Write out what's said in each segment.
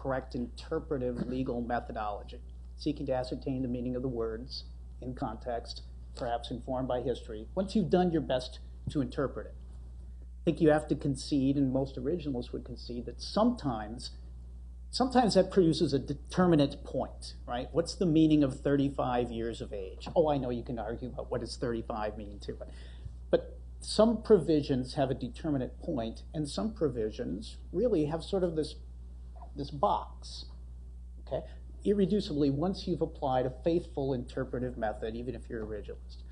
correct interpretive legal methodology, seeking to ascertain the meaning of the words in context, perhaps informed by history. Once you've done your best to interpret it, I think you have to concede, and most originalists would concede, that sometimes that produces a determinate point, right? What's the meaning of 35 years of age? Oh, I know you can argue about what does 35 mean too, but some provisions have a determinate point, and some provisions really have sort of this box, okay? Irreducibly, once you've applied a faithful interpretive method, even if you're a originalist.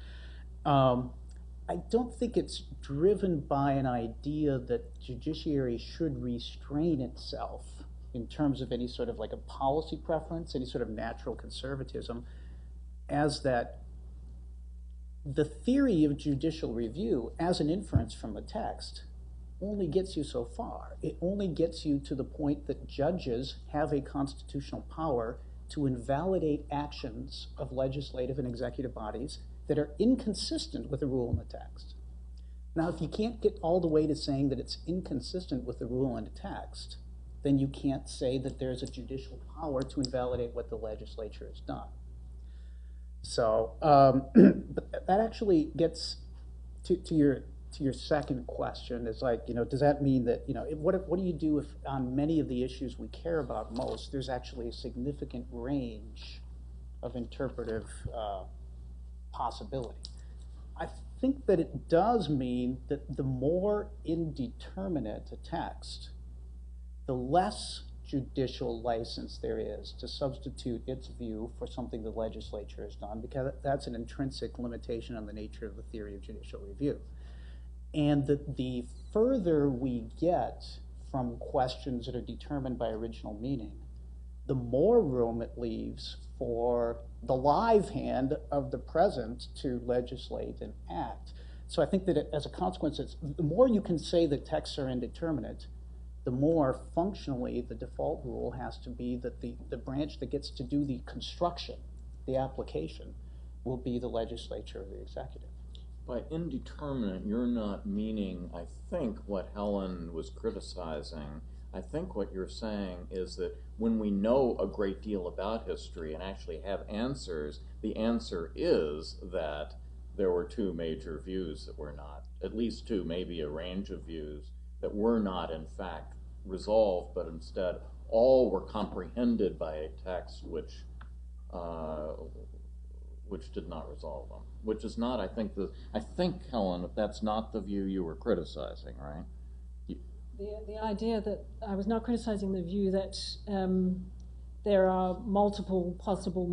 I don't think it's driven by an idea that judiciary should restrain itself in terms of any sort of like a policy preference, any sort of natural conservatism, as that the theory of judicial review as an inference from the text only gets you so far. It only gets you to the point that judges have a constitutional power to invalidate actions of legislative and executive bodies that are inconsistent with the rule in the text. Now, if you can't get all the way to saying that it's inconsistent with the rule in the text, then you can't say that there's a judicial power to invalidate what the legislature has done. So but that actually gets to your second question, is like, does that mean that, what do you do if on many of the issues we care about most, there's actually a significant range of interpretive possibility? I think that it does mean that the more indeterminate a text, the less judicial license there is to substitute its view for something the legislature has done, because that's an intrinsic limitation on the nature of the theory of judicial review. And the further we get from questions that are determined by original meaning, the more room it leaves for the live hand of the present to legislate and act. So I think that as a consequence, the more you can say that texts are indeterminate, the more functionally the default rule has to be that the branch that gets to do the construction, the application, will be the legislature or the executive. By indeterminate, you're not meaning, I think, what Helen was criticizing. I think what you're saying is that when we know a great deal about history and actually have answers, the answer is that there were two major views that were not, at least two, maybe a range of views, that were not in fact resolved, but instead all were comprehended by a text which did not resolve them. Which is not, I think, Helen, that's not the view you were criticizing, right? The idea that I was not criticizing the view that there are multiple possible